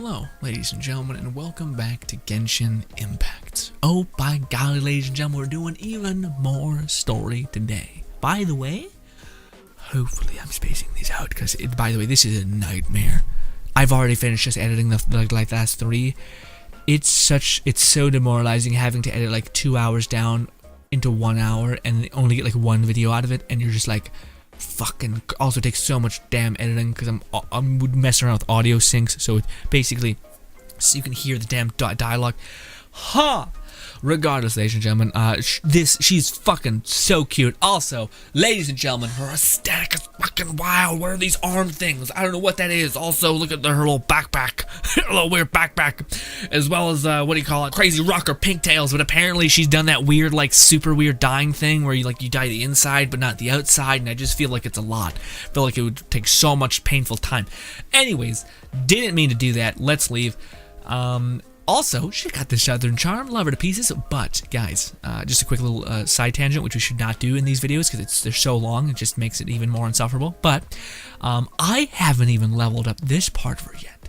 Hello, ladies and gentlemen, and welcome back to Genshin Impact. Oh, by golly, ladies and gentlemen, we're doing even more story today. By the way, hopefully I'm spacing these out, because, by the way, this is a nightmare. I've already finished just editing the last 3. It's so demoralizing having to edit like 2 hours down into 1 hour and only get like 1 video out of it, and you're just like, fucking also takes so much damn editing because I'm messing around with audio syncs, so it basically so you can hear the damn dialogue. Regardless, ladies and gentlemen, she's fucking so cute. Also, ladies and gentlemen, her aesthetic is fucking wild. What are these arm things? I don't know what that is. Also, look at her little backpack, her little weird backpack, as well as what do you call it? Crazy rocker pigtails. But apparently, she's done that weird, like super weird dyeing thing where you dye the inside but not the outside, and I just feel like it's a lot. I feel like it would take so much painful time. Anyways, didn't mean to do that. Let's leave. Also, she got this Southern charm, love her to pieces, but guys, just a quick little side tangent, which we should not do in these videos because they're so long, it just makes it even more insufferable, but I haven't even leveled up this part of her yet.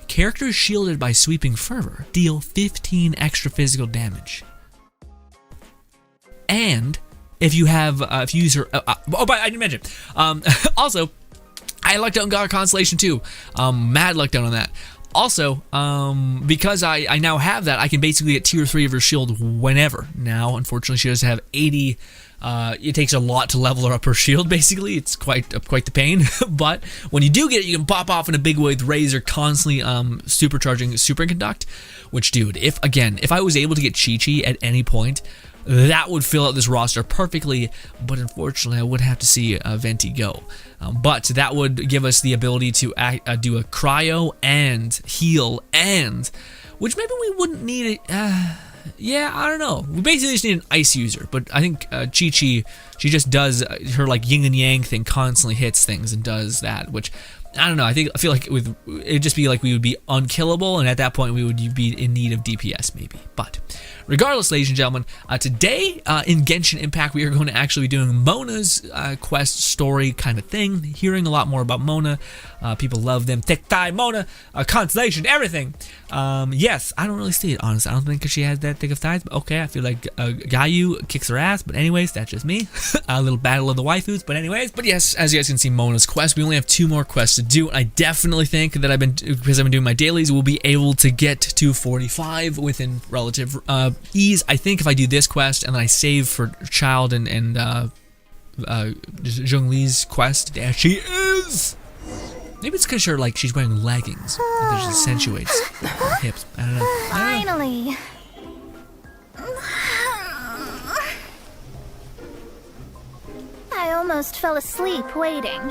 Characters shielded by Sweeping Fervor deal 15 extra physical damage. And if you use her, but I didn't mention, also, I lucked out and got a Constellation too, mad lucked out on that. Also, because I now have that, I can basically get tier 3 of her shield whenever. Now, unfortunately, she doesn't have 80. It takes a lot to level her up her shield, basically. It's quite the pain. But when you do get it, you can pop off in a big way with Razor constantly supercharging Superconduct. Which, dude, if I was able to get Chi-Chi at any point, that would fill out this roster perfectly, but unfortunately I would have to see Venti go. But that would give us the ability to do a cryo and heal, and which maybe we wouldn't need it. Yeah, I don't know. We basically just need an ice user, but I think Chi-Chi, she just does her like yin and yang thing, constantly hits things and does that, which I don't know. I feel like it'd just be like we would be unkillable, and at that point we would be in need of DPS maybe. But regardless, ladies and gentlemen, today in Genshin Impact we are going to actually be doing Mona's quest story kind of thing. Hearing a lot more about Mona. People love them. Thick thigh Mona, Constellation, everything. Yes, I don't really see it honestly. I don't think she has that thick of thighs. But okay, I feel like Gayu kicks her ass. But anyways, that's just me. A little battle of the waifus. But anyways, yes, as you guys can see, Mona's quest. We only have 2 more quests to do. I definitely think that because I've been doing my dailies, we'll be able to get to 45 within relative ease. I think if I do this quest and then I save for Child and Zhongli's quest, there she is. Maybe it's because she's wearing leggings that just accentuates her hips. I don't know. Finally. I almost fell asleep waiting.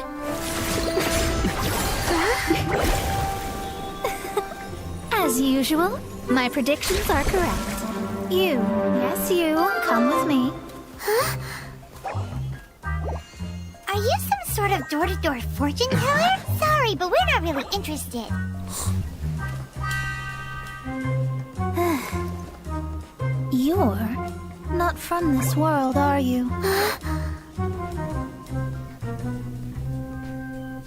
As usual, my predictions are correct. Yes you, come with me. Huh? Are you some sort of door-to-door fortune teller? Sorry, but we're not really interested. You're not from this world, are you?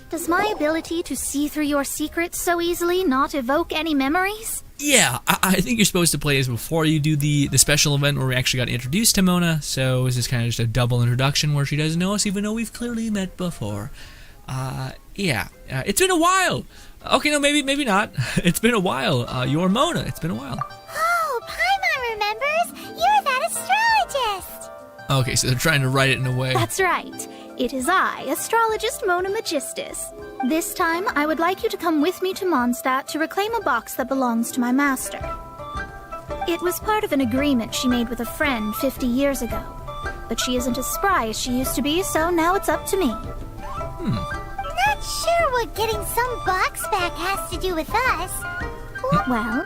Does my ability to see through your secrets so easily not evoke any memories? Yeah, I think you're supposed to play this before you do the special event where we actually got introduced to Mona, so this is kind of just a double introduction where she doesn't know us even though we've clearly met before. Yeah, it's been a while. Okay, no, maybe not. It's been a while. You're Mona. It's been a while. Oh, Paimon remembers. You're that astrologist. Okay, so they're trying to write it in a way. That's right. It is I, astrologist Mona Magistus. This time, I would like you to come with me to Mondstadt to reclaim a box that belongs to my master. It was part of an agreement she made with a friend 50 years ago. But she isn't as spry as she used to be, so now it's up to me. Not sure what getting some box back has to do with us. Well,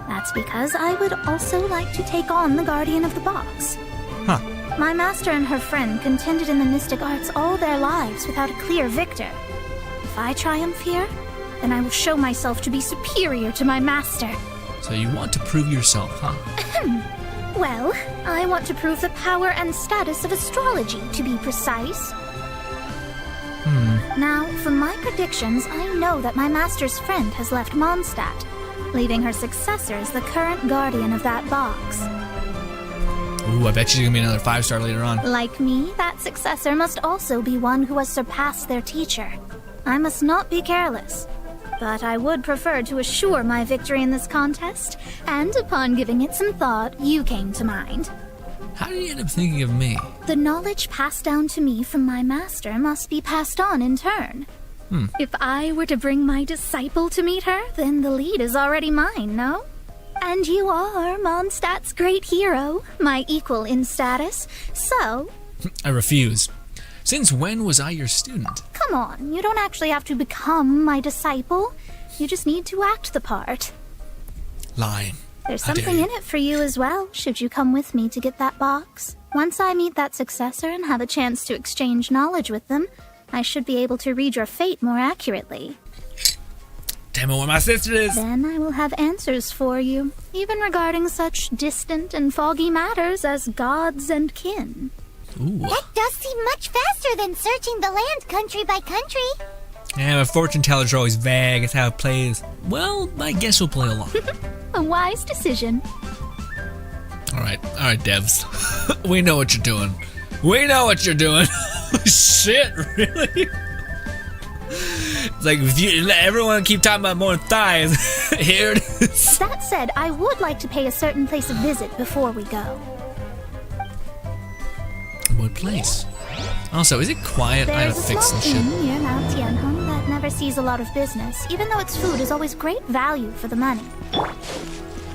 that's because I would also like to take on the guardian of the box. Huh. My master and her friend contended in the mystic arts all their lives without a clear victor. If I triumph here, then I will show myself to be superior to my master. So you want to prove yourself, huh? Well, I want to prove the power and status of astrology, to be precise. Now, from my predictions, I know that my master's friend has left Mondstadt, leaving her successor as the current guardian of that box. Ooh, I bet she's gonna be another 5-star later on. Like me, that successor must also be one who has surpassed their teacher. I must not be careless. But I would prefer to assure my victory in this contest, and upon giving it some thought, you came to mind. How did you end up thinking of me? The knowledge passed down to me from my master must be passed on in turn. If I were to bring my disciple to meet her, then the lead is already mine, no? And you are Mondstadt's great hero, my equal in status, so... I refuse. Since when was I your student? Come on, you don't actually have to become my disciple. You just need to act the part. Lying. There's How dare something you. in it for you as well, should you come with me to get that box. Once I meet that successor and have a chance to exchange knowledge with them, I should be able to read your fate more accurately. Tell me where my sister is. Then I will have answers for you, even regarding such distant and foggy matters as gods and kin. Ooh. That does seem much faster than searching the land country by country. Yeah, but fortune tellers are always vague. It's how it plays. Well, I guess we'll play along. A wise decision. Alright, devs. We know what you're doing. We know what you're doing. Shit, really? It's like, if you let everyone keep talking about more thighs, here it is. That said, I would like to pay a certain place a visit before we go. What place? Also, is it quiet? I There's gotta a fix some small shit. inn near Mount Tianheng that never sees a lot of business, even though its food is always great value for the money.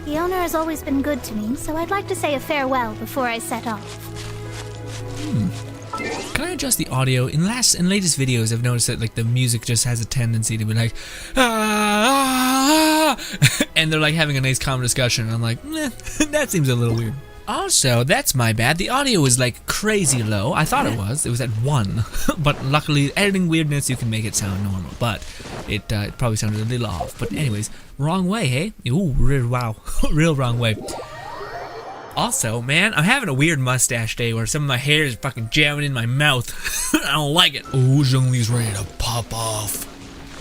The owner has always been good to me, so I'd like to say a farewell before I set off. Can I adjust the audio? In latest videos, I've noticed that like the music just has a tendency to be like, ah, and they're like having a nice calm discussion. And I'm like, that seems a little weird. Also, that's my bad. The audio was like crazy low. I thought it was. It was at 1, but luckily, editing weirdness, you can make it sound normal. But it probably sounded a little off. But anyways, wrong way, hey? Ooh, wow, real wrong way. Also, man, I'm having a weird mustache day where some of my hair is fucking jamming in my mouth. I don't like it. Oh, Zhongli's ready to pop off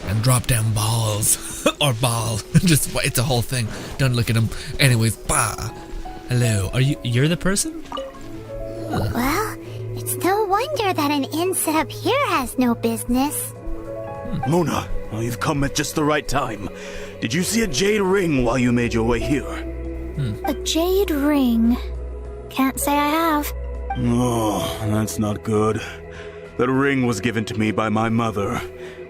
and drop down balls. Or ball. Just, it's a whole thing. Don't look at him. Anyways, bah. Hello, you're the person? Well, it's no wonder that an inn set up here has no business. Mona, well, you've come at just the right time. Did you see a jade ring while you made your way here? A jade ring. Can't say I have. Oh, that's not good. That ring was given to me by my mother,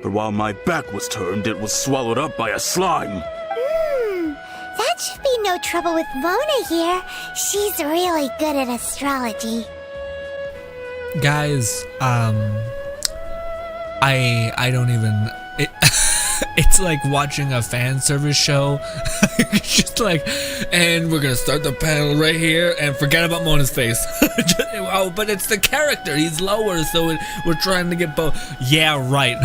but while my back was turned, it was swallowed up by a slime. That should be no trouble with Mona here. She's really good at astrology. Guys, I don't even... It's like watching a fan service show. It's just like, and we're gonna start the panel right here and forget about Mona's face. Oh, but it's the character. He's lower, so we're trying to get both. Yeah, right.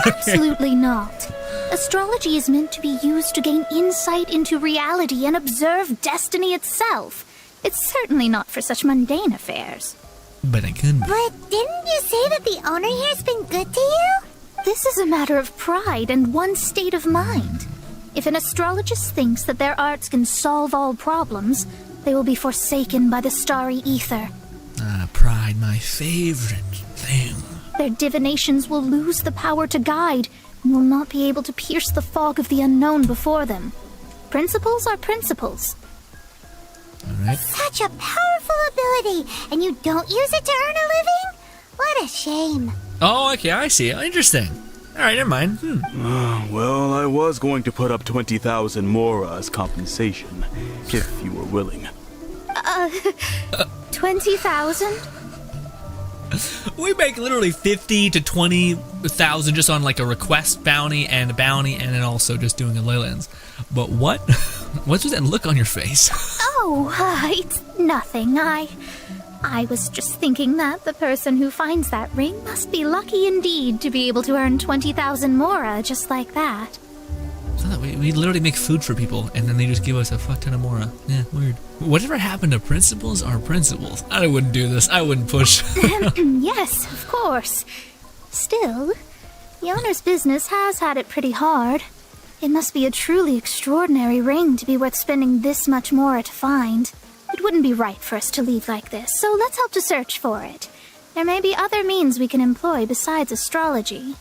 Absolutely not. Astrology is meant to be used to gain insight into reality and observe destiny itself. It's certainly not for such mundane affairs. But I couldn't. But didn't you say that the owner here's been good to you? This is a matter of pride and one's state of mind. If an astrologist thinks that their arts can solve all problems, they will be forsaken by the starry ether. Pride, my favorite thing. Their divinations will lose the power to guide and will not be able to pierce the fog of the unknown before them. Principles are principles. Alright. Such a powerful ability, and you don't use it to earn a living? What a shame. Oh, okay, I see. Interesting. Alright, never mind. Well, I was going to put up 20,000 Mora as compensation, if you were willing. 20,000? We make literally 50 to 20,000 just on like a request bounty and then also just doing a Leylands. But what? What's with that look on your face? Oh, it's nothing. I was just thinking that the person who finds that ring must be lucky indeed to be able to earn 20,000 Mora just like that. So that we literally make food for people and then they just give us a fuck ton of Mora. Yeah, weird. Whatever happened to principles are principles. I wouldn't do this. I wouldn't push. Yes, of course. Still, The owner's business has had it pretty hard. It must be a truly extraordinary ring to be worth spending this much more to find. It wouldn't be right for us to leave like this, so let's help to search for it. There may be other means we can employ besides astrology.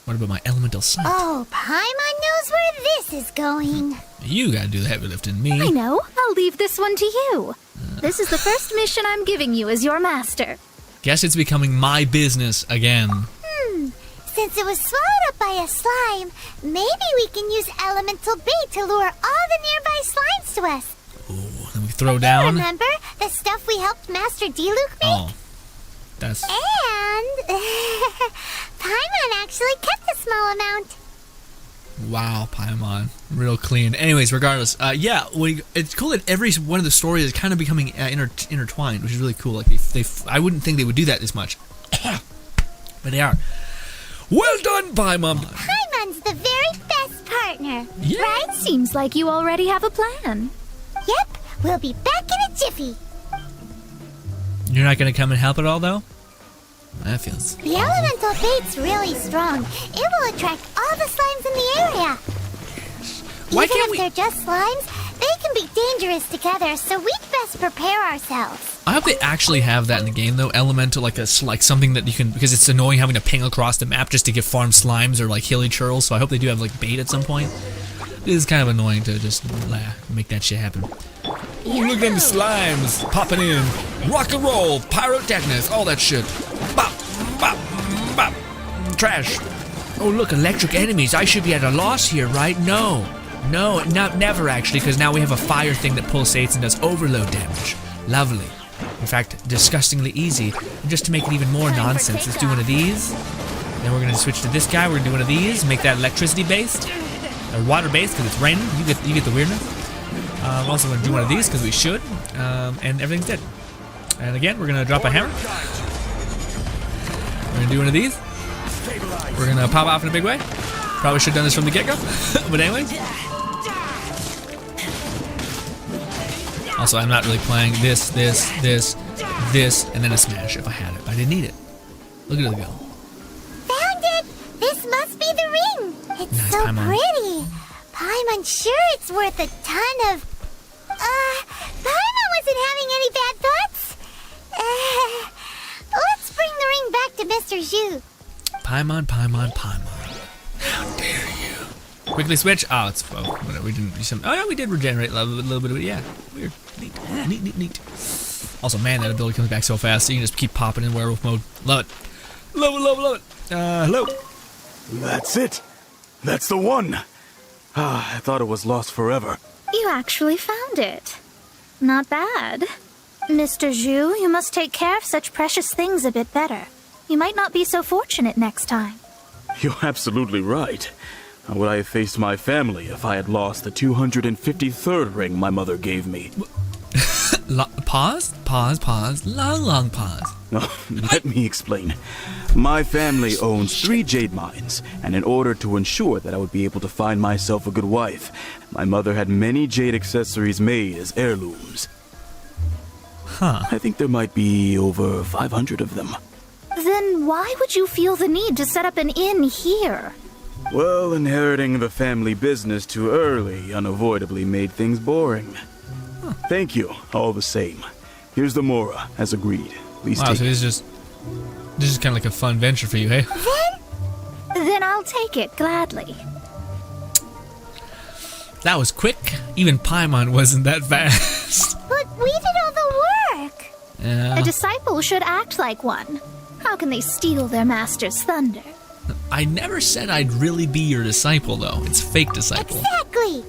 What about my elemental sight? Oh, Paimon knows where this is going. You gotta do the heavy lifting, me. I know. I'll leave this one to you. This is the first mission I'm giving you as your master. Guess it's becoming my business again. Since it was swallowed up by a slime, maybe we can use elemental bait to lure all the nearby slimes to us. Ooh, then we throw down. Remember the stuff we helped Master Diluc make? Oh, that's... And Paimon actually kept a small amount. Wow, Paimon. Real clean. Anyways, regardless, yeah, it's cool that every one of the stories is kind of becoming intertwined, which is really cool. Like, I wouldn't think they would do that this much. But they are. Well done, Paimon. Paimon's the very best partner, Yeah. right? Seems like you already have a plan. Yep, we'll be back in a jiffy. You're not going to come and help at all, though? That feels... The elemental bait's really strong. It will attract all the slimes in the area. Why Even can't if we... they're just slimes, they can be dangerous together, so we'd best prepare ourselves. I hope they actually have that in the game, though. Elemental, like something that you can... Because it's annoying having to ping across the map just to get farm slimes or, like, hilly churls, so I hope they do have, like, bait at some point. It is kind of annoying to just make that shit happen. Oh, look at them slimes popping in. Rock and roll, pyrotechnist, all that shit. Bop, bop, bop. Trash. Oh, look, electric enemies. I should be at a loss here, right? No, never actually, because now we have a fire thing that pulsates and does overload damage. Lovely. In fact, disgustingly easy. And just to make it even more nonsense, let's do one of these. Then we're gonna switch to this guy. We're gonna do one of these. Make that electricity based or water based because it's raining. You get the weirdness. Also going to do one of these because we should, and everything's dead. And again, we're going to drop a hammer. We're going to do one of these. We're going to pop off in a big way. Probably should have done this from the get-go, but anyways. Also, I'm not really playing this, and then a smash if I had it, but I didn't need it. Look at it go. Found it! This must be the ring! It's Nice, so Paimon. pretty! Paimon's sure it's worth a ton of... Paimon wasn't having any bad thoughts? Let's bring the ring back to Mr. Zhu. Paimon. How dare you? Quickly switch. Oh, it's... Oh, whatever. We didn't do some... Oh, yeah, we did regenerate a little bit of it. Yeah. Weird. Neat. Also, man, that ability comes back so fast, so you can just keep popping in werewolf mode. Love it. Love it. Hello. That's it. That's the one. I thought it was lost forever. You actually found it. Not bad. Mr. Zhu, you must take care of such precious things a bit better. You might not be so fortunate next time. You're absolutely right. How would I have faced my family if I had lost the 253rd ring my mother gave me? Pause. Long pause. Let me explain. My family owns 3 jade mines, and in order to ensure that I would be able to find myself a good wife, my mother had many jade accessories made as heirlooms. Huh. I think there might be over 500 of them. Then why would you feel the need to set up an inn here? Well, inheriting the family business too early unavoidably made things boring. Thank you, all the same. Here's the Mora, as agreed. Please Wow, take so it. this is kind of like a fun venture for you, hey? Then I'll take it gladly. That was quick. Even Paimon wasn't that fast. But we did all the work. Yeah. A disciple should act like one. How can they steal their master's thunder? I never said I'd really be your disciple, though. It's fake disciple. Exactly.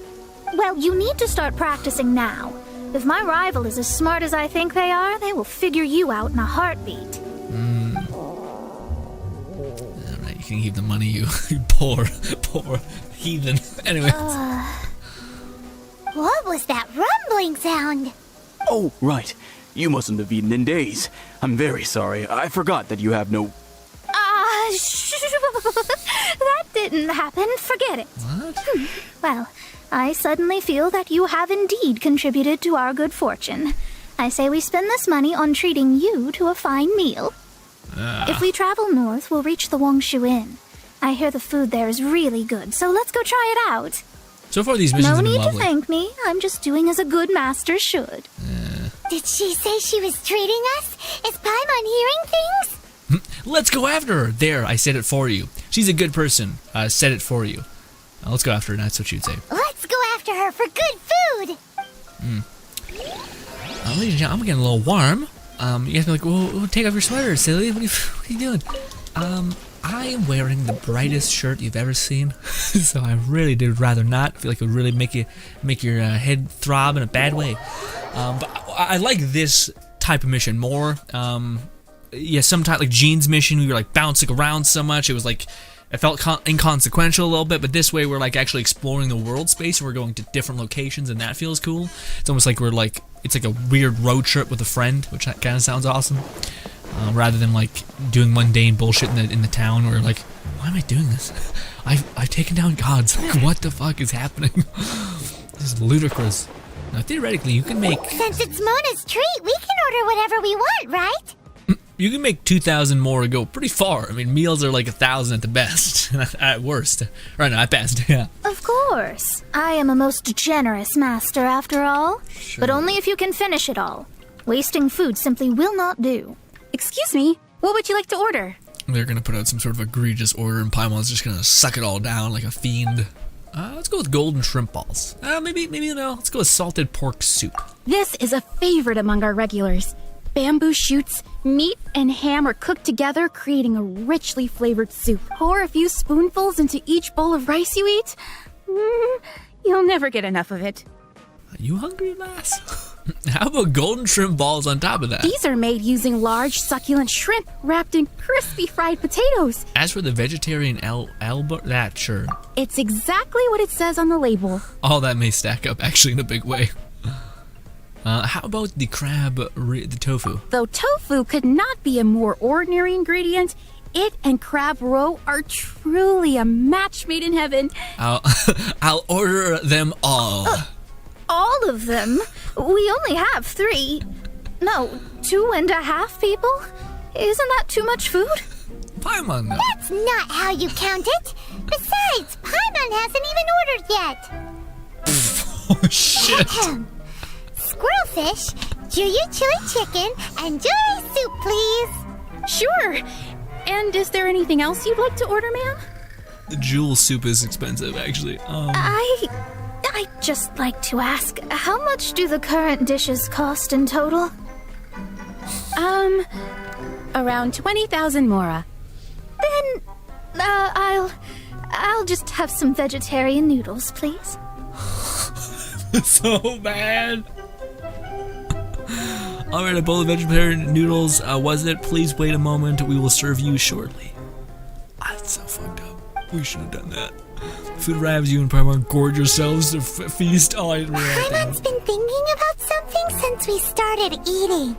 Well, you need to start practicing now. If my rival is as smart as I think they are, they will figure you out in a heartbeat. Alright, you can keep the money, you poor heathen. Anyway. What was that rumbling sound? Oh, right. You mustn't have eaten in days. I'm very sorry. I forgot that you have no... That didn't happen. Forget it. What? Well, I suddenly feel that you have indeed contributed to our good fortune. I say we spend this money on treating you to a fine meal. If we travel north, we'll reach the Wangshu Inn. I hear the food there is really good, so let's go try it out. So far, these missions No have been need to lovely. thank me. I'm just doing as a good master should. Did she say she was treating us? Is Paimon hearing things? Let's go after her. There, I said it for you. She's a good person. Said it for you. Let's go after her. That's what you'd say. Let's go after her for good food! Ladies and gentlemen, I'm getting a little warm. You guys be like, well, take off your sweater, silly. What are you doing? I am wearing the brightest shirt you've ever seen, so I really did rather not. I feel like it would really make your head throb in a bad way. But I like this type of mission more. Yeah, sometimes like Jean's mission, we were like bouncing around so much. It was like it felt inconsequential a little bit. But this way, we're like actually exploring the world space, and we're going to different locations, and that feels cool. It's almost like it's like a weird road trip with a friend, which kind of sounds awesome. Rather than like doing mundane bullshit in the town where like, why am I doing this? I've taken down gods. Like, what the fuck is happening? This is ludicrous. Now theoretically you can make Since it's Mona's treat, we can order whatever we want, right? 2,000 more go pretty far. I mean, meals are like 1,000 at the best, at worst. Right, no, at best, yeah. Of course. I am a most generous master after all. Sure. But only if you can finish it all. Wasting food simply will not do. Excuse me, what would you like to order? They're gonna put out some sort of egregious order, and Paimon's just gonna suck it all down like a fiend. Let's go with golden shrimp balls. Maybe no. Let's go with salted pork soup. This is a favorite among our regulars. Bamboo shoots, meat, and ham are cooked together, creating a richly flavored soup. Pour a few spoonfuls into each bowl of rice you eat. You'll never get enough of it. Are you hungry, lass? How about golden shrimp balls on top of that? These are made using large, succulent shrimp wrapped in crispy fried potatoes. As for the vegetarian that sure. It's exactly what it says on the label. All that may stack up actually in a big way. How about the the tofu? Though tofu could not be a more ordinary ingredient, it and crab roe are truly a match made in heaven. I'll order them all. All of them? We only have 3. No, 2.5 people? Isn't that too much food? Paimon, no. That's not how you count it. Besides, Paimon hasn't even ordered yet. Oh, shit. Squirrelfish, Juyu chili chicken, and Jury soup, please. Sure. And is there anything else you'd like to order, ma'am? The jewel soup is expensive, actually. I'd just like to ask, how much do the current dishes cost in total? Around 20,000 mora. Then, I'll just have some vegetarian noodles, please. So bad. Alright, a bowl of vegetarian noodles, was it? Please wait a moment, we will serve you shortly. That's so fucked up. We should have done that. Food arrives, you and Paimon gorge yourselves to feast. Oh, I didn't realize Paimon's been thinking about something since we started eating.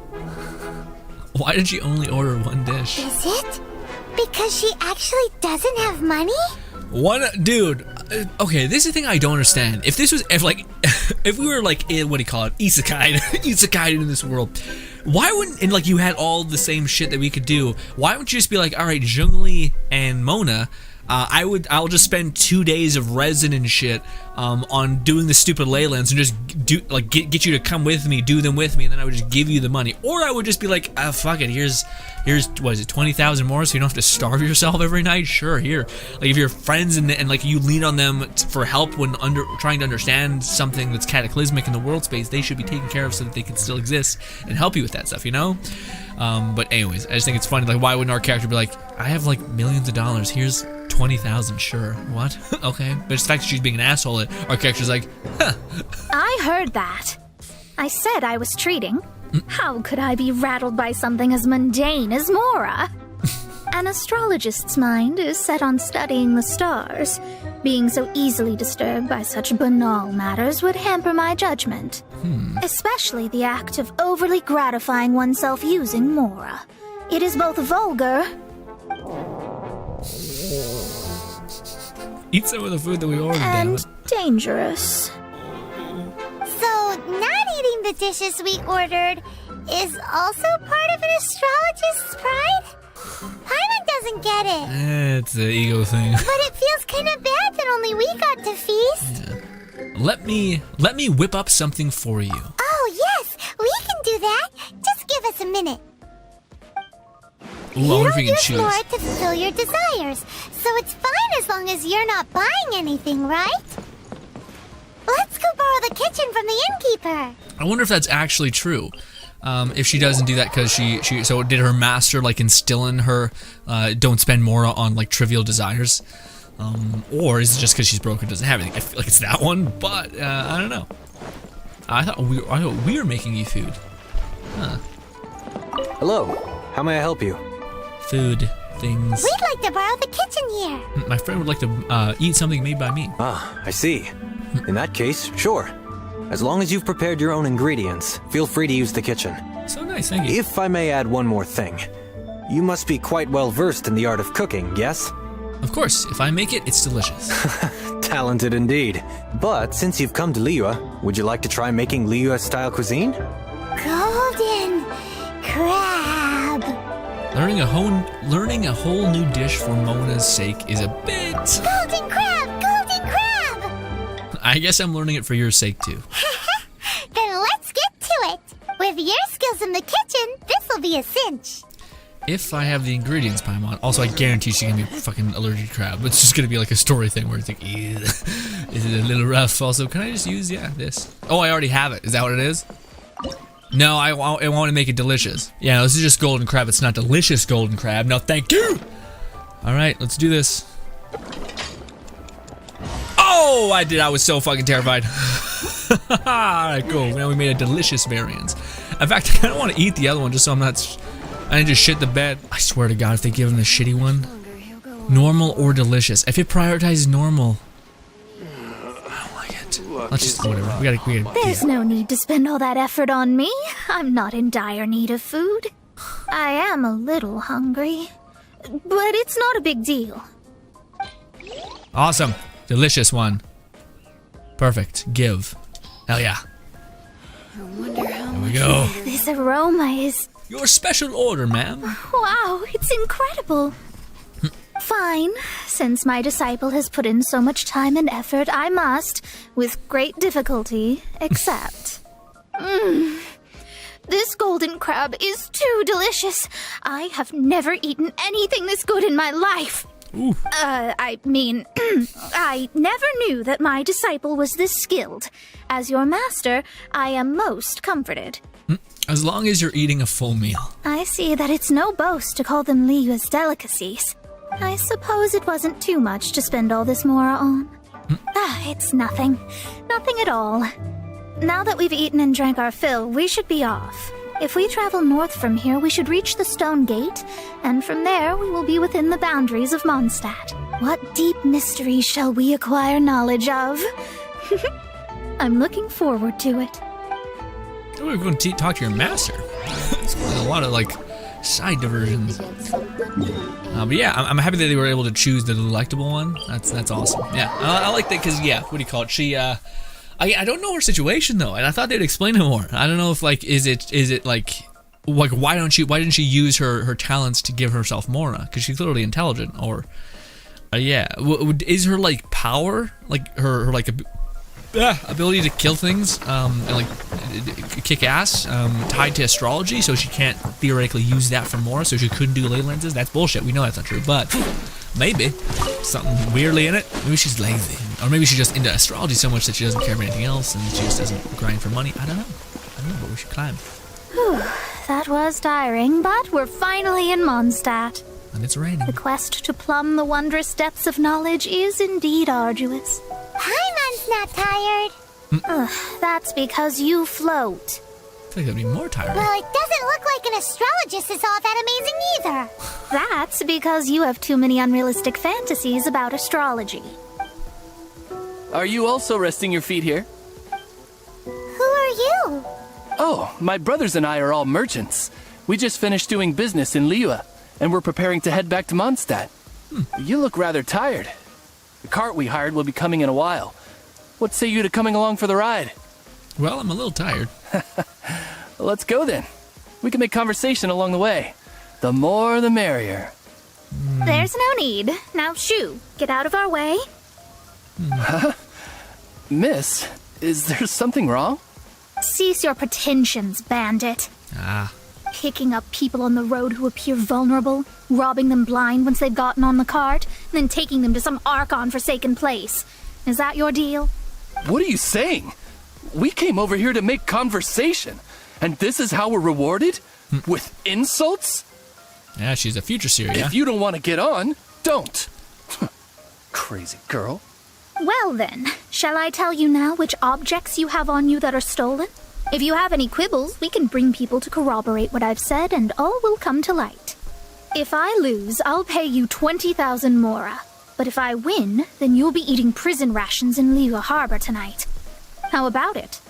Why did she only order one dish? Is it? Because she actually doesn't have money? Dude, okay, this is the thing I don't understand. If we were like in, what do you call it, isekai in this world, why wouldn't, and like you had all the same shit that we could do, why wouldn't you just be like, all right, Zhongli and Mona, I'll just spend 2 days of resin and shit on doing the stupid leylands and just get you to come with me, do them with me, and then I would just give you the money. Or I would just be like, fuck it, here's what is it, 20,000 more, so you don't have to starve yourself every night. Sure, here. Like if you're friends and like you lean on them for help when trying to understand something that's cataclysmic in the world space, they should be taken care of so that they can still exist and help you with that stuff, you know? But anyways, I just think it's funny. Like, why wouldn't our character be like, I have like millions of dollars. Here's 20,000. Sure. What? Okay. But it's the fact that she's being an asshole. Our character's like, huh. I heard that. I said I was treating. How could I be rattled by something as mundane as Mora? An astrologist's mind is set on studying the stars. Being so easily disturbed by such banal matters would hamper my judgment. Especially the act of overly gratifying oneself using Mora. It is both vulgar... Eat some of the food that we ordered, damn and it. dangerous. So, not eating the dishes we ordered is also part of an astrologist's pride? Paimon doesn't get it. It's the ego thing. But it feels kind of bad that only we got to feast. Yeah. Let me whip up something for you. Oh, yes, we can do that. Just give us a minute. Ooh, I wonder if we You can don't choose. use more to fulfill your desires, so it's fine as long as you're not buying anything, right? Let's go borrow the kitchen from the innkeeper. I wonder if that's actually true. If she doesn't do that because so did her master like instill in her don't spend more on like trivial desires, or is it just because she's broke and doesn't have anything? I feel like it's that one, but I don't know. I thought we were making you food. Huh. Hello, how may I help you? Food things. We'd like to borrow the kitchen here. My friend would like to eat something made by me. Ah, I see. In that case, sure. As long as you've prepared your own ingredients, feel free to use the kitchen. So nice, thank you. If I may add one more thing. You must be quite well versed in the art of cooking, yes? Of course, if I make it, it's delicious. Talented indeed. But since you've come to Liyue, would you like to try making Liyue-style cuisine? Golden crab. Learning a whole new dish for Mona's sake is a bit. Golden crab, golden crab. I guess I'm learning it for your sake too. Then let's get to it. With your skills in the kitchen, this'll be a cinch. If I have the ingredients, Paimon. Also, I guarantee she's gonna be fucking allergic to crab. It's just gonna be like a story thing where it's like, ew, is it a little rough? Also, can I just use this? Oh, I already have it. Is that what it is? No, I want to make it delicious. Yeah, this is just golden crab. It's not delicious golden crab. No, thank you. All right, let's do this. Oh, I did. I was so fucking terrified. All right, cool. Now we made a delicious variance. In fact, I kind of want to eat the other one just so I didn't just shit the bed. I swear to God, if they give him the shitty one, normal or delicious. If it prioritizes normal, I don't like it. Let's just whatever. We gotta. There's no need to spend all that effort on me. I'm not in dire need of food. I am a little hungry, but it's not a big deal. Awesome, delicious one. Perfect. Give. Hell yeah. Here we go. This aroma is... Your special order, ma'am. Wow, it's incredible. Fine. Since my disciple has put in so much time and effort, I must, with great difficulty, accept. This golden crab is too delicious. I have never eaten anything this good in my life. Ooh. I mean, I never knew that my disciple was this skilled. As your master, I am most comforted. As long as you're eating a full meal. I see that it's no boast to call them Liyue's delicacies. I suppose it wasn't too much to spend all this mora on. It's nothing. Nothing at all. Now that we've eaten and drank our fill, we should be off. If we travel north from here, we should reach the Stone Gate, and from there we will be within the boundaries of Mondstadt. What deep mysteries shall we acquire knowledge of? I'm looking forward to it. Oh, we're going to talk to your master. There's a lot of like side diversions. But yeah, I'm happy that they were able to choose the delectable one. That's awesome. Yeah, I like that because yeah, what do you call it? She I don't know her situation though, and I thought they'd explain it more. I don't know if like is it like why didn't she use her talents to give herself Mora? Because she's clearly intelligent. Or yeah, is her like power like her like ability to kill things and like kick ass tied to astrology, so she can't theoretically use that for Mora, so she couldn't do ley lenses? That's bullshit. We know that's not true, but maybe something weirdly in it. Maybe she's lazy, or maybe she's just into astrology so much that she doesn't care about anything else and she just doesn't grind for money. I don't know, but we should climb. That was tiring, but we're finally in Mondstadt. And it's raining. The quest to plumb the wondrous depths of knowledge is indeed arduous. Paimon's not tired. That's because you float. I feel like that'd be more tiring. Well, it doesn't look like an astrologist is all that amazing either. That's because you have too many unrealistic fantasies about astrology. Are you also resting your feet here? Who are you? Oh, my brothers and I are all merchants. We just finished doing business in Liyue, and we're preparing to head back to Mondstadt. You look rather tired. The cart we hired will be coming in a while. What say you to coming along for the ride? Well, I'm a little tired. Let's go then. We can make conversation along the way. The more the merrier. There's no need. Now, shoo, get out of our way. Miss, is there something wrong? Cease your pretensions, bandit. Ah. Picking up people on the road who appear vulnerable, robbing them blind once they've gotten on the cart, and then taking them to some Archon-forsaken place. Is that your deal? What are you saying? We came over here to make conversation, and this is how we're rewarded? With insults? Yeah, she's a future series. If you don't want to get on, don't. Crazy girl. Well then, shall I tell you now which objects you have on you that are stolen? If you have any quibbles, we can bring people to corroborate what I've said, and all will come to light. If I lose, I'll pay you 20,000 mora. But if I win, then you'll be eating prison rations in Liyue Harbor tonight. How about it?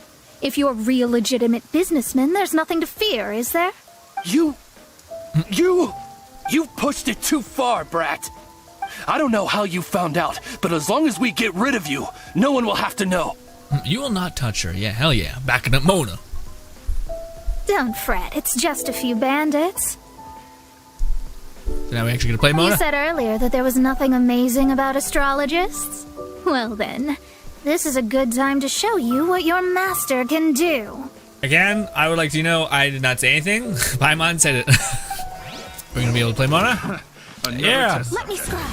If you're real legitimate businessmen, there's nothing to fear, is there? You pushed it too far, brat. I don't know how you found out, but as long as we get rid of you, no one will have to know. You will not touch her. Yeah, hell yeah. Backing up Mona. Don't fret, it's just a few bandits. So now we actually gonna play Mona? You said earlier that there was nothing amazing about astrologists? Well then, this is a good time to show you what your master can do. Again, I would like to know I did not say anything. Paimon said it. We're gonna be able to play Mona? Yeah. Let me scribe.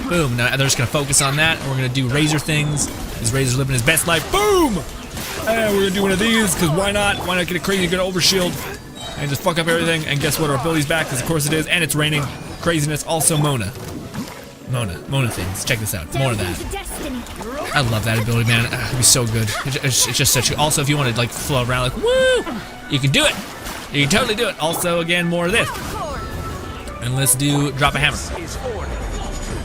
Boom. Now they're just gonna focus on that. We're gonna do Razor things. This Razor's living his best life. Boom! And we're gonna do one of these, because why not? Why not get a crazy good overshield and just fuck up everything? And guess what? Our ability's back, because of course it is. And it's raining. Craziness. Also Mona. Mona things. Check this out. More of that. I love that ability, man. It'd be so good. It's just such a... Also, if you want to like float around like, woo! You can do it. You can totally do it. Also, again, more of this. And let's do drop a hammer.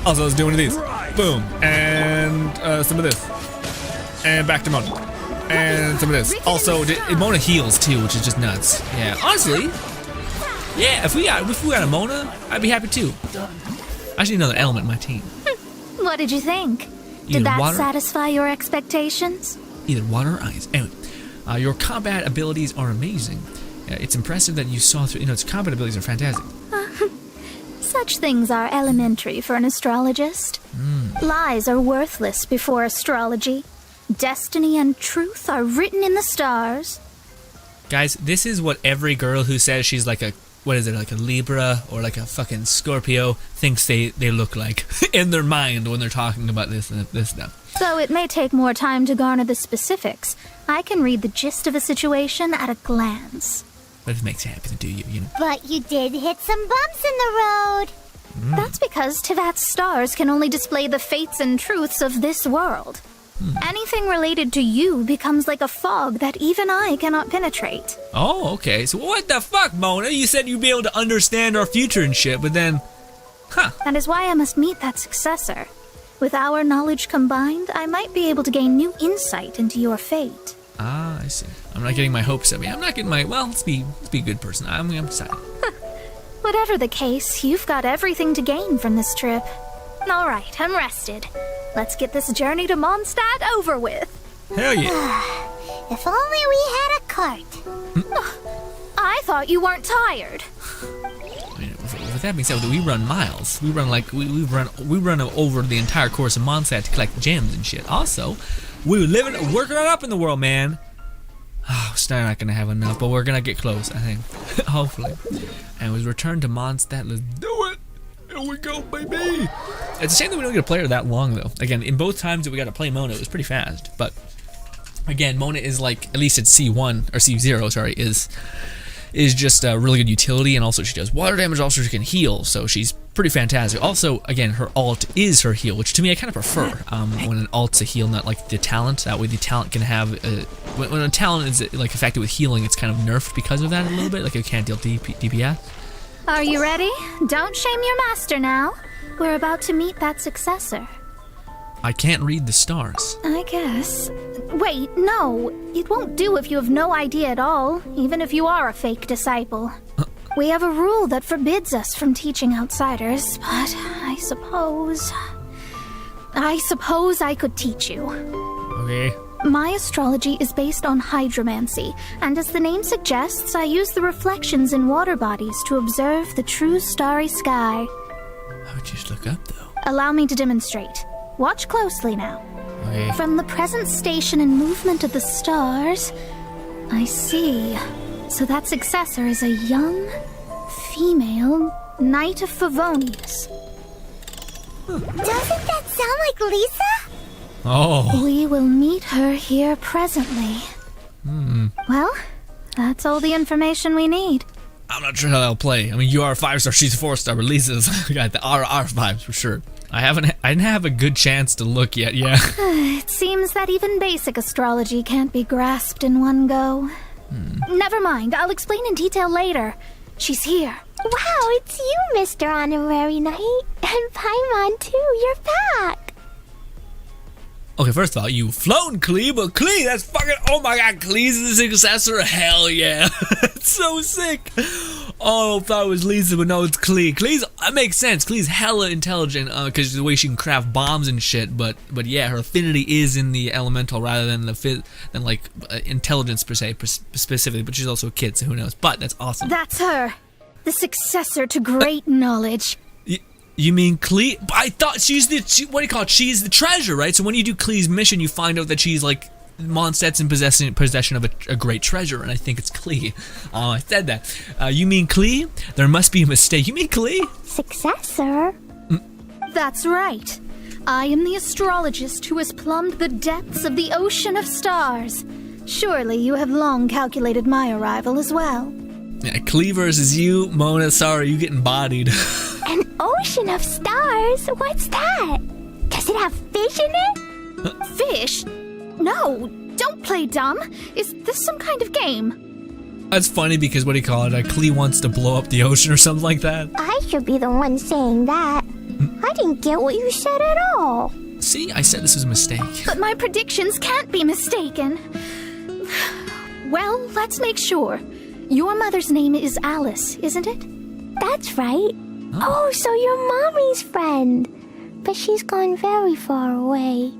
Also, let's do one of these. Boom. And some of this. And back to Mona. And some of this. Also, Mona heals too, which is just nuts. Yeah, honestly. Yeah, if we got a Mona, I'd be happy too. I need another element in my team. What did you think? Either Did that water- satisfy your expectations? Either water or ice. Anyway, your combat abilities are amazing. It's impressive that you saw through. Its combat abilities are fantastic. Such things are elementary for an astrologist. Lies are worthless before astrology. Destiny and truth are written in the stars. Guys, this is what every girl who says she's like a, what is it, like a Libra or like a fucking Scorpio thinks they look like in their mind when they're talking about this stuff. Though it may take more time to garner the specifics, I can read the gist of a situation at a glance. But it makes you happy to do you know. But you did hit some bumps in the road. That's because Tevat's stars can only display the fates and truths of this world. Anything related to you becomes like a fog that even I cannot penetrate. Oh, okay. So what the fuck, Mona? You said you'd be able to understand our future and shit, but then... That is why I must meet that successor. With our knowledge combined, I might be able to gain new insight into your fate. Ah, I see. I'm not getting my hopes up. I'm not getting my... Well, let's be a good person. I'm excited. Whatever the case, you've got everything to gain from this trip. All right, I'm rested. Let's get this journey to Mondstadt over with. Hell yeah. If only we had a cart. I thought you weren't tired. I mean, with that being said, we run miles. We run like we run over the entire course of Mondstadt to collect gems and shit. Also, we're working it up in the world, man. Oh, we're still not gonna have enough, but we're gonna get close, I think. Hopefully. And we return to Mondstadt. Let's do it. Here we go, baby. It's a shame that we don't get to play her that long, though. Again, in both times that we got to play Mona, it was pretty fast. But again, Mona is like, at least at C1 or C0, sorry, is just a really good utility, and also she does water damage. Also, she can heal, so she's pretty fantastic. Also, again, her alt is her heal, which to me I kind of prefer when an alt's a heal, not like the talent. That way, the talent can have when a talent is like affected with healing, it's kind of nerfed because of that a little bit. Like it can't deal DPS. Are you ready? Don't shame your master now. We're about to meet that successor. I can't read the stars. I guess. Wait, no. It won't do if you have no idea at all, even if you are a fake disciple. We have a rule that forbids us from teaching outsiders, but I suppose I could teach you. Okay. My astrology is based on hydromancy, and as the name suggests, I use the reflections in water bodies to observe the true starry sky. How would you just look up, though? Allow me to demonstrate. Watch closely now. Okay. From the present station and movement of the stars, I see. So that successor is a young, female Knight of Favonius. Doesn't that sound like Lisa? Oh. We will meet her here presently. Well, that's all the information we need. I'm not sure how that'll play. I mean, you are a 5-star, she's a 4-star, but Lisa's got the R5s for sure. I didn't have a good chance to look yet, yeah. It seems that even basic astrology can't be grasped in one go. Never mind, I'll explain in detail later. She's here. Wow, it's you, Mr. Honorary Knight. And Paimon, too. You're back. Okay, first of all, you've flown Klee, but Klee, that's fucking, oh my god, Klee's the successor? Hell yeah. It's so sick. Oh, I thought it was Lisa, but no, it's Klee. That makes sense. Klee's hella intelligent, because the way she can craft bombs and shit, but yeah, her affinity is in the elemental rather than intelligence per se, specifically, but she's also a kid, so who knows. But that's awesome. That's her. The successor to great knowledge. You mean Klee? I thought she's what do you call it? She's the treasure, right? So when you do Klee's mission, you find out that she's like, Mondstadt's in possession of a great treasure, and I think it's Klee. Oh, I said that. You mean Klee? There must be a mistake. You mean Klee? Successor? That's right. I am the astrologist who has plumbed the depths of the ocean of stars. Surely you have long calculated my arrival as well. Yeah, Klee versus you, Mona. Sorry, you getting bodied. An ocean of stars? What's that? Does it have fish in it? Fish? No, don't play dumb. Is this some kind of game? That's funny because what do you call it? Klee wants to blow up the ocean or something like that. I should be the one saying that. I didn't get what you said at all. See, I said this was a mistake. But my predictions can't be mistaken. Well, let's make sure. Your mother's name is Alice, isn't it? That's right. Oh, so you're Mommy's friend. But she's gone very far away.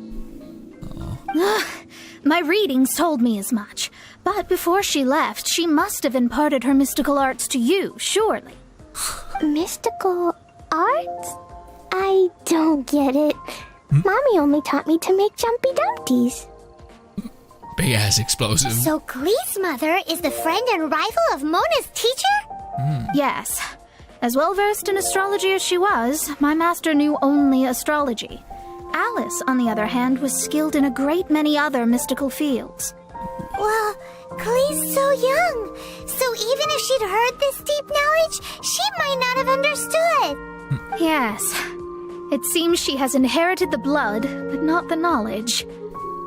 My readings told me as much. But before she left, she must have imparted her mystical arts to you, surely. Mystical arts? I don't get it. Mommy only taught me to make jumpy dumpties. Big ass explosive. So Klee's mother is the friend and rival of Mona's teacher? Yes. As well versed in astrology as she was, my master knew only astrology. Alice, on the other hand, was skilled in a great many other mystical fields. Well, Klee's so young. So even if she'd heard this deep knowledge, she might not have understood. Yes. It seems she has inherited the blood, but not the knowledge.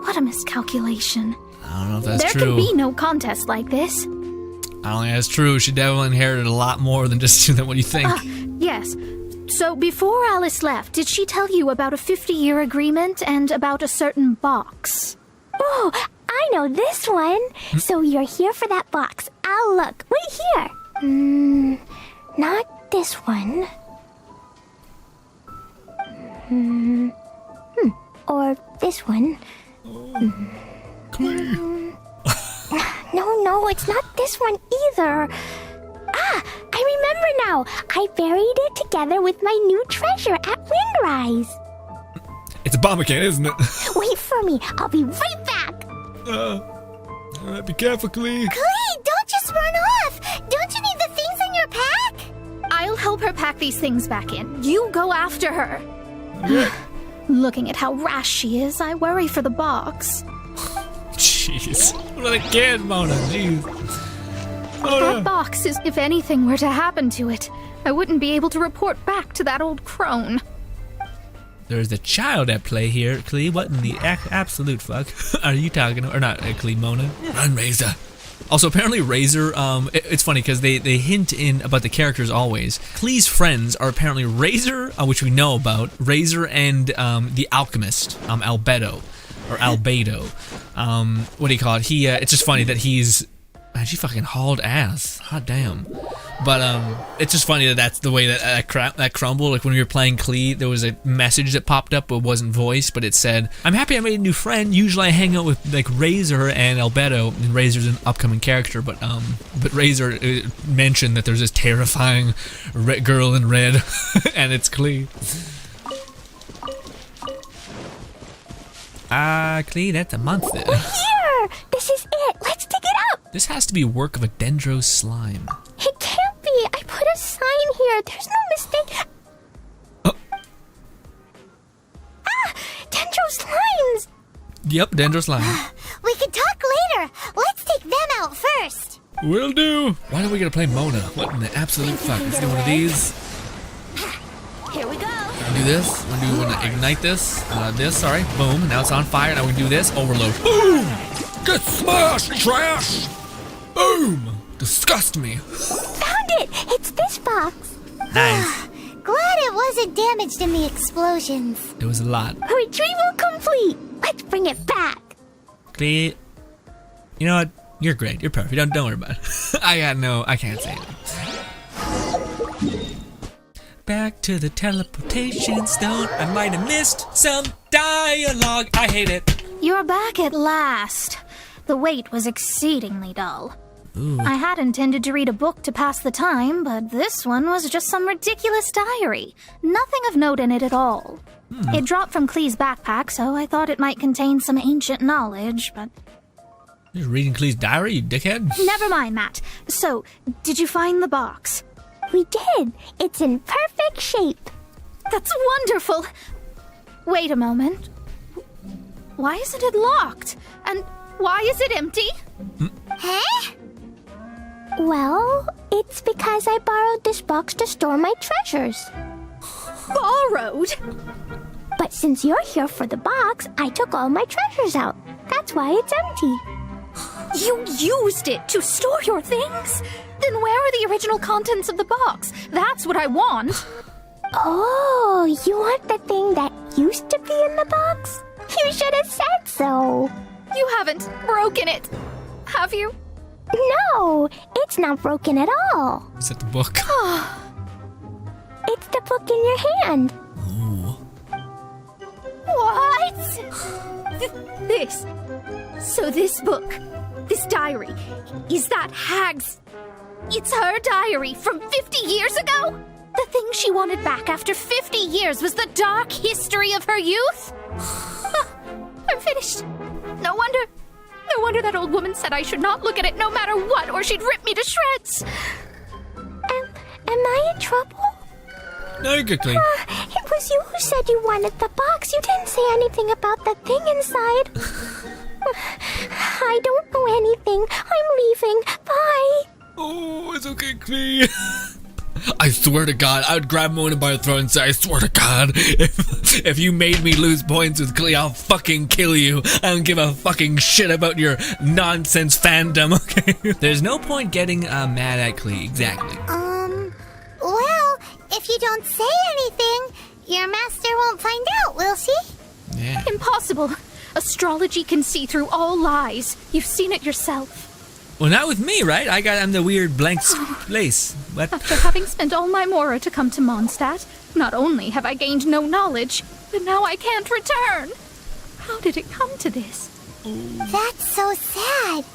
What a miscalculation. I don't know if that's there true. There can be no contest like this. I don't think that's true. She definitely inherited a lot more than just what do you think? Yes. So before Alice left, did she tell you about a 50-year agreement and about a certain box? Oh, I know this one. So you're here for that box. I'll look. Wait here. Not this one. Or this one. No, it's not this one either. I remember now. I buried it together with my new treasure at Windrise. It's a bomber can, isn't it? Wait for me. I'll be right back. Alright, be careful, Klee. Klee, don't just run off. Don't you need the things in your pack? I'll help her pack these things back in. You go after her. Looking at how rash she is, I worry for the box. Jeez. What a kid, Mona. Jeez. That box is, if anything were to happen to it, I wouldn't be able to report back to that old crone. There's a child at play here, Klee. What in the absolute fuck are you talking about? Or not, Klee, Mona? Run, Razor. Also, apparently Razor, it's funny because they hint in about the characters always. Klee's friends are apparently Razor, which we know about, Razor and the alchemist, Albedo. What do you call it? It's just funny that he's... Man, she fucking hauled ass. Hot damn. But it's just funny that that's the way that crumbled. Like when we were playing Klee, there was a message that popped up, but wasn't voiced, but it said, "I'm happy I made a new friend. Usually I hang out with like Razor and Albedo, and Razor's an upcoming character, but Razor mentioned that there's this terrifying girl in red, and it's Klee." Klee, that's a monster. We're here! This is it! Let's dig it up! This has to be work of a Dendro slime. It can't be! I put a sign here! There's no mistake! Dendro slimes! Yep, Dendro slime. We can talk later! Let's take them out first! Will do. Why don't we get to play Mona? What in the absolute fuck? Let's do one of these. Here we go! Do this. We want to ignite this. Sorry. Boom. Now it's on fire. Now we can do this. Overload. Boom! Get smashed, trash! Boom! Disgust me. Found it! It's this box. Nice. Glad it wasn't damaged in the explosions. It was a lot. Retrieval complete! Let's bring it back! Klee, you know what? You're great. You're perfect. Don't worry about it. I can't say it. Back to the teleportation stone. I might have missed some dialogue. I hate it. You're back at last. The wait was exceedingly dull. Ooh. I had intended to read a book to pass the time, but this one was just some ridiculous diary. Nothing of note in it at all. It dropped from Klee's backpack, so I thought it might contain some ancient knowledge, but... You're reading Klee's diary, you dickhead? Never mind, Matt. So, did you find the box? We did! It's in perfect shape! That's wonderful! Wait a moment. Why isn't it locked? And why is it empty? Huh? Well, it's because I borrowed this box to store my treasures. Borrowed? But since you're here for the box, I took all my treasures out. That's why it's empty. You used it to store your things? Then where are the original contents of the box? That's what I want. Oh, you want the thing that used to be in the box? You should have said so. You haven't broken it, have you? No, it's not broken at all. Is that the book? It's the book in your hand. Ooh. What? This. So this book, this diary, is that Hag's... It's her diary from 50 years ago? The thing she wanted back after 50 years was the dark history of her youth? I'm finished. No wonder that old woman said I should not look at it no matter what, or she'd rip me to shreds. Am I in trouble? No, you're good, Klee. It was you who said you wanted the box. You didn't say anything about the thing inside. I don't know anything. I'm leaving. Bye. Oh, it's okay, Klee. I swear to God, I would grab Mona by the throat and say, I swear to God, if you made me lose points with Klee, I'll fucking kill you. I don't give a fucking shit about your nonsense fandom, okay? There's no point getting mad at Klee, exactly. Well, if you don't say anything, your master won't find out, will she? Yeah. Impossible. Astrology can see through all lies. You've seen it yourself. Well, not with me, right? I'm the weird blank place. What? After having spent all my mora to come to Mondstadt, not only have I gained no knowledge, but now I can't return. How did it come to this? That's so sad.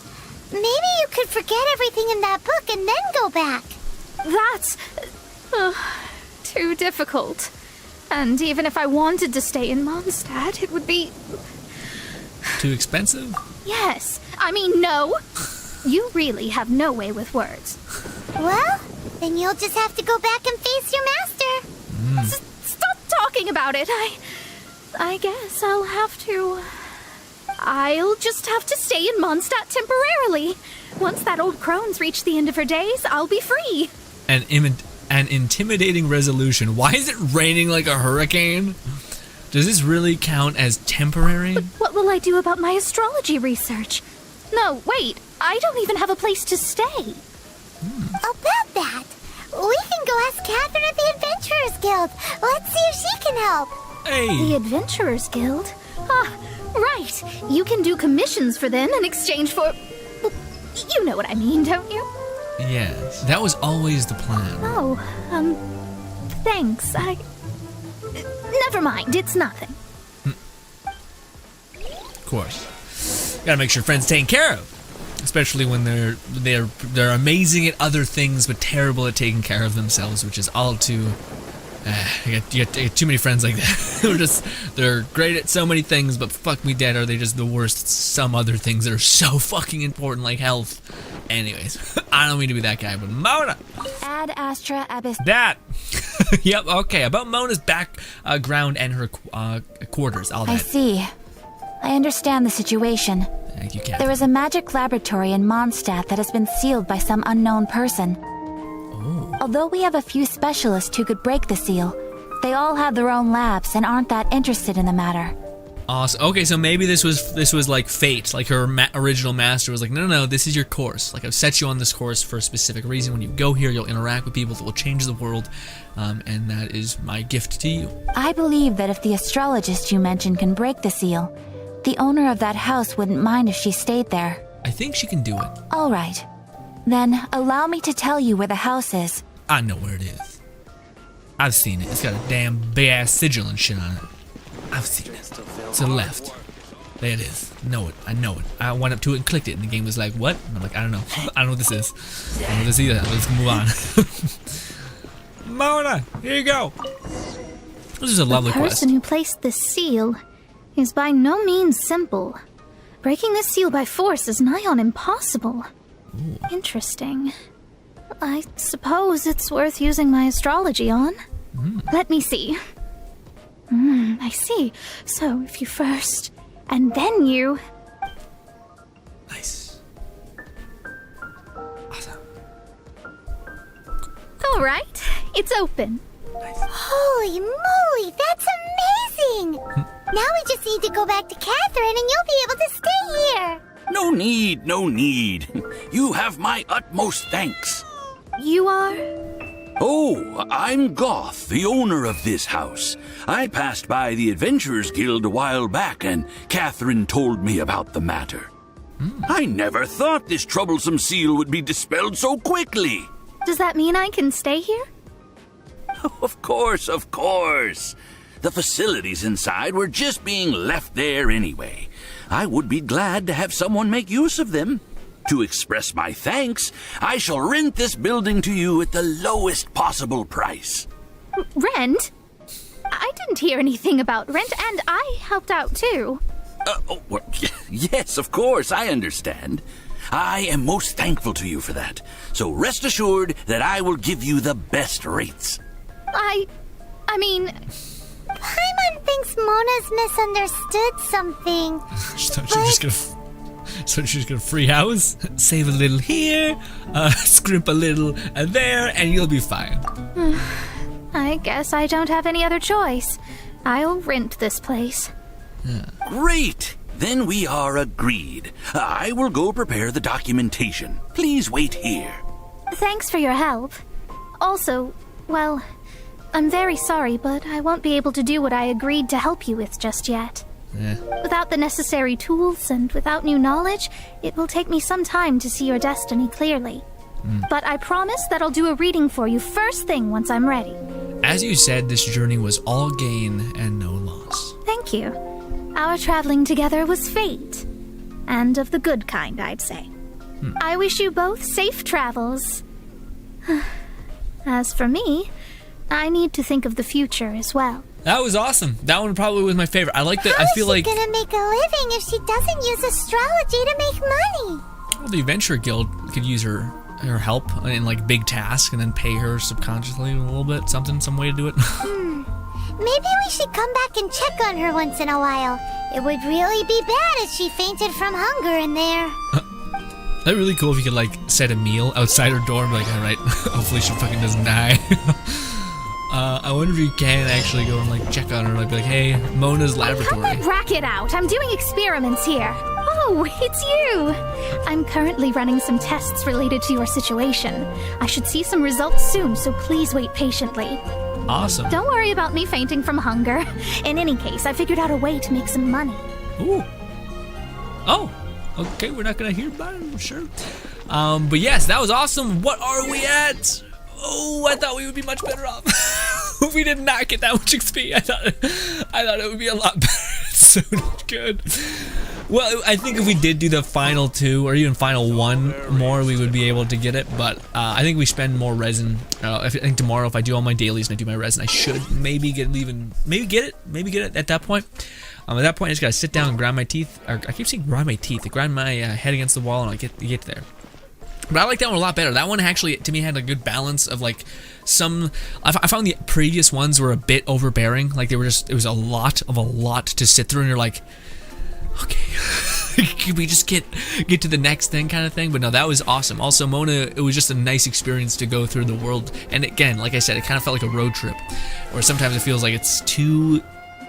Maybe you could forget everything in that book and then go back. That's... too difficult. And even if I wanted to stay in Mondstadt, it would be... Too expensive? Yes. I mean, no. You really have no way with words. Well, then you'll just have to go back and face your master. Stop talking about it. I guess I'll have to... I'll just have to stay in Mondstadt temporarily. Once that old crone's reached the end of her days, I'll be free. An intimidating resolution. Why is it raining like a hurricane? Does this really count as temporary? But what will I do about my astrology research? No, wait. I don't even have a place to stay. About that, we can go ask Catherine at the Adventurers Guild. Let's see if she can help. Hey. The Adventurers Guild? Ah, right. You can do commissions for them in exchange for... You know what I mean, don't you? Yes, that was always the plan. Oh, thanks. Never mind, it's nothing. Of course. Gotta make sure friends taken care of. Especially when they're amazing at other things but terrible at taking care of themselves, which is all too... you get too many friends like that. They're great at so many things, but fuck me dead, are they just the worst at some other things that are so fucking important, like health. Anyways, I don't mean to be that guy, but Mona! Ad Astra Abyss. That! Yep, okay, about Mona's background and her quarters, all that. I see. I understand the situation. Thank you, Kat. There is a magic laboratory in Mondstadt that has been sealed by some unknown person. Oh. Although we have a few specialists who could break the seal, they all have their own labs and aren't that interested in the matter. Awesome. Okay, so maybe this was like fate. Like her original master was like, no, this is your course. Like I've set you on this course for a specific reason. When you go here, you'll interact with people that will change the world, and that is my gift to you. I believe that if the astrologist you mentioned can break the seal, the owner of that house wouldn't mind if she stayed there. I think she can do it. All right. Then allow me to tell you where the house is. I know where it is. I've seen it. It's got a damn big-ass sigil and shit on it. I've seen it. To the left. There it is. Know it. I know it. I went up to it and clicked it, and the game was like, what? And I'm like, I don't know. I don't know what this is. I don't know what this either. Let's move on. Mona, here you go. This is a lovely The person quest. who placed this seal is by no means simple. Breaking this seal by force is nigh on impossible. Ooh. Interesting. I suppose it's worth using my astrology on. Let me see. I see. So if you first, and then you... Nice. Awesome. All right, it's open. Holy moly, that's amazing! Now we just need to go back to Catherine and you'll be able to stay here. No need, no need. You have my utmost thanks. You are? Oh, I'm Goth, the owner of this house. I passed by the Adventurers Guild a while back, and Catherine told me about the matter. I never thought this troublesome seal would be dispelled so quickly. Does that mean I can stay here? Of course, of course. The facilities inside were just being left there anyway. I would be glad to have someone make use of them. To express my thanks, I shall rent this building to you at the lowest possible price. Rent? I didn't hear anything about rent, and I helped out too. Well, yes, of course, I understand. I am most thankful to you for that. So rest assured that I will give you the best rates. I mean... Paimon thinks Mona's misunderstood something. So she's gonna free house, save a little here, scrimp a little there, and you'll be fine. I guess I don't have any other choice. I'll rent this place. Great! Then we are agreed. I will go prepare the documentation. Please wait here. Thanks for your help. Also, well, I'm very sorry, but I won't be able to do what I agreed to help you with just yet. Without the necessary tools and without new knowledge, it will take me some time to see your destiny clearly. But I promise that I'll do a reading for you first thing once I'm ready. As you said, this journey was all gain and no loss. Thank you. Our traveling together was fate. And of the good kind, I'd say. I wish you both safe travels. As for me, I need to think of the future as well. That was awesome. That one probably was my favorite. I like that. I feel like How's she gonna make a living if she doesn't use astrology to make money? well, the Adventure Guild could use her help in like big tasks and then pay her subconsciously a little bit, some way to do it. Maybe we should come back and check on her once in a while. It would really be bad if she fainted from hunger in there. That'd be really cool if you could like set a meal outside her door and be like, all right, hopefully she fucking doesn't die. I wonder if you can actually go and like check on her, like be like, hey, Mona's laboratory. Cut that racket out. I'm doing experiments here. Oh, it's you. I'm currently running some tests related to your situation. I should see some results soon, so please wait patiently. Awesome. Don't worry about me fainting from hunger. In any case, I figured out a way to make some money. Ooh. Oh, Okay, we're not gonna hear about it, I'm sure. But yes, that was awesome. What are we at? Oh, I thought we would be much better off. We did not get that much XP. I thought it would be a lot better. It's so good. Well, I think if we did do the final 2 or even final 1 more, we would be able to get it. But I think we spend more resin. I think tomorrow, if I do all my dailies and I do my resin, I should maybe get it at that point. At that point, I just gotta sit down and grind my teeth. Or I keep saying grind my teeth. I grind my head against the wall and I get there. But I like that one a lot better. That one actually, to me, had a good balance of like some. I found the previous ones were a bit overbearing. Like they were just, it was a lot to sit through, and you're like, okay, can we just get to the next thing kind of thing? But no, that was awesome. Also, Mona, it was just a nice experience to go through the world. And again, like I said, it kind of felt like a road trip, where sometimes it feels like it's too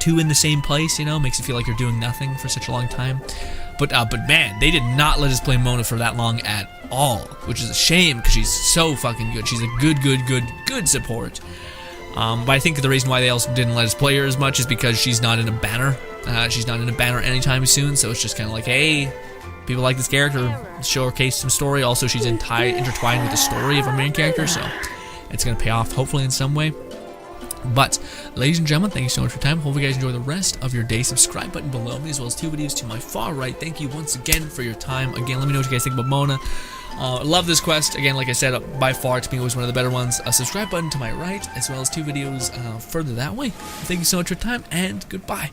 in the same place, you know, makes you feel like you're doing nothing for such a long time. But man, they did not let us play Mona for that long at all, which is a shame because she's so fucking good. She's a good support. But I think the reason why they also didn't let us play her as much is because she's not in a banner. She's not in a banner anytime soon, so it's just kind of like, hey, people like this character, showcase some story. Also, she's intertwined with the story of our main character, so it's going to pay off hopefully in some way. But, ladies and gentlemen, thank you so much for your time. Hope you guys enjoy the rest of your day. Subscribe button below me, as well as 2 videos to my far right. Thank you once again for your time. Again, let me know what you guys think about Mona. Love this quest. Again, like I said, by far, to me, it was one of the better ones. A subscribe button to my right, as well as 2 videos further that way. Thank you so much for your time, and goodbye.